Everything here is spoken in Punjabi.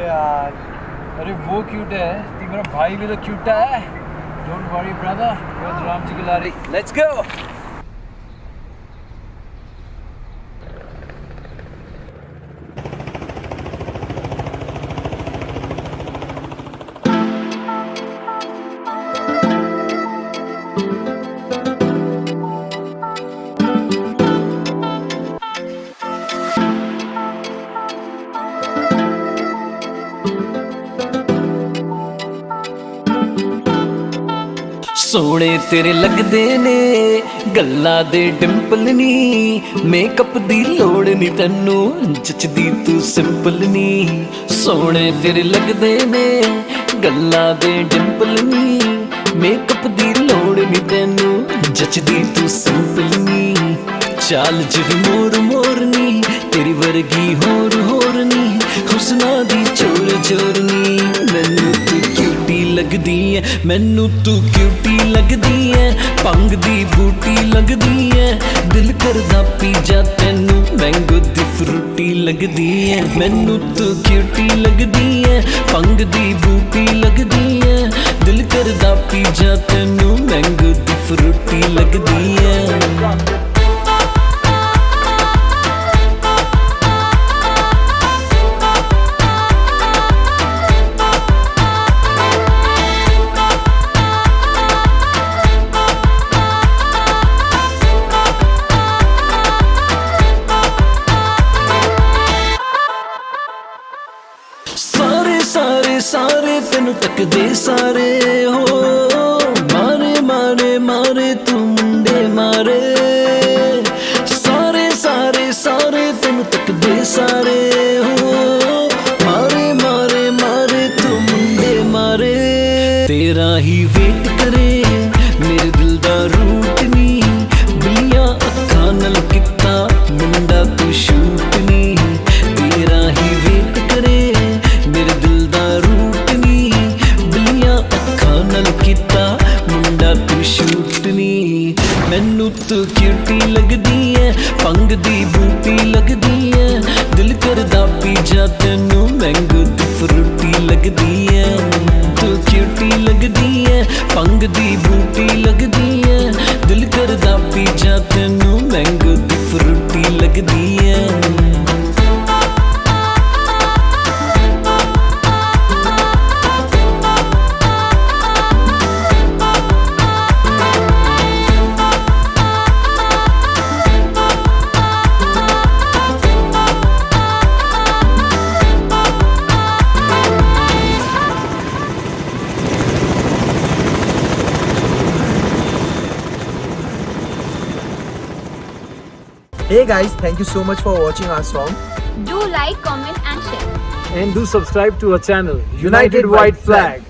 यार, अरे वो क्यूट है, तो मेरा भाई भी तो क्यूट है. Don't worry brother, you're Ram ji की लारी. Let's go. ਸੋਹਣੇ ਤੇਰੇ ਲੱਗਦੇ ਨੇ ਗੱਲਾਂ ਦੇ ਡਿੰਪਲ ਨੀ, ਮੇਕਅਪ ਦੀ ਲੋੜ ਨੀ ਤੈਨੂੰ, ਜੱਚਦੀ ਤੂੰ ਸਿੰਪਲ ਨੀ. ਸੋਹਣੇ ਤੇਰੇ ਲੱਗਦੇ ਨੇ ਗੱਲਾਂ ਦੇ ਡਿੰਪਲ ਨੀ, ਮੇਕਅਪ ਦੀ ਲੋੜ ਨੀ ਤੈਨੂੰ, ਜੱਚਦੀ ਤੂੰ ਸਿੰਪਲ ਨੀ. ਚਾਲ ਜਿਵੇਂ ਮੋਰ ਮੋਰਨੀ, ਤੇਰੀ ਵਰਗੀ ਹੋਰ ਹੋਰ ਨੀ, ਹੁਸਨਾ ਦੀ ਚੋਰ ਚੋਰ ਨੀ. ਮੈਨੂੰ ਤੂੰ ਕਿਊਟੀ ਲੱਗਦੀ ਐ, ਮੈਨੂੰ ਤੂੰ ਕਿਊਟੀ ਲੱਗਦੀ ਐ, ਭੰਗ ਦੀ ਬੂਟੀ ਲੱਗਦੀ ਐ, ਦਿਲ ਕਰਦਾ ਪੀ ਜਾ ਤੈਨੂੰ, ਮੈਂਗੋ ਦੀ ਫਰੂਟੀ ਲੱਗਦੀ ਐ. ਮੈਨੂੰ ਤੂੰ ਕਿਊਟੀ ਲੱਗਦੀ ਐ, ਭੰਗ ਦੀ ਬੂਟੀ ਲੱਗਦੀ ਐ, ਦਿਲ ਕਰਦਾ ਪੀ ਜਾ ਤੈਨੂੰ, ਮੈਂਗੋ ਦੀ ਫਰੂਟੀ ਲੱਗਦੀ ਐ. ਸਾਰੇ ਤੈਨੂੰ ਤੱਕਦੇ ਸਾਰੇ ਹੋ, ਮਾਰੇ ਮਾਰੇ ਮਾਰੇ ਤੂੰ ਮੁੰਡੇ ਮਾਰੇ. ਸਾਰੇ ਸਾਰੇ ਸਾਰੇ ਤੈਨੂੰ ਤੱਕਦੇ ਸਾਰੇ ਹੋ, ਮਾਰੇ ਮਾਰੇ ਮਾਰੇ ਤੂੰ ਮੁੰਡੇ ਮਾਰੇ. ਤੇਰਾ ਹੀ ਵੇਟ ਕਰੇ ਮੇਰੇ ਦਿਲ ਦਾ ਰੂਟ ਨੀ, ਬਿੱਲੀਆਂ ਅੱਖਾਂ ਨਾਲ ਕੀਤਾ ਮੁੰਡਾ ਤੂੰ ਸ਼ੂਟ ਨੀ. ਤੇਰਾ ਹੀ ਵੇਟ ਕਰੇ ਮੇਰੇ ਦਿਲ ਦਾ ਰੂਟ ਨੀ, ਬਿੱਲੀਆਂ ਅੱਖਾਂ ਨਾਲ ਕੀਤਾ ਮੁੰਡਾ ਤੂੰ ਸ਼ੂਟ ਨੀ. ਮੈਨੂੰ ਤੂੰ ਕਿਊਟੀ ਲੱਗਦੀ ਐ, ਭੰਗ ਦੀ ਬੂਟੀ ਲੱਗਦੀ ਐ, ਦਿਲ ਕਰਦਾ ਪੀ ਜਾ ਤੈਨੂੰ, ਮੈਂਗੋ ਦੀ ਫਰੂਟੀ ਲੱਗਦੀ ਐ. ਤੂੰ ਕਿਊਟੀ ਲੱਗਦੀ ਐ, ਭੰਗ ਦੀ ਬੂਟੀ ਲੱਗਦੀ ਐ, ਦਿਲ ਕਰਦਾ ਪੀ ਜਾ ਤੈਨੂੰ, ਮੈਂਗੋ ਦੀ ਫਰੂਟੀ ਲੱਗਦੀ ਐ. Hey guys, thank you so much for watching our song. Do like, comment and share. And do subscribe to our channel, United White Flag.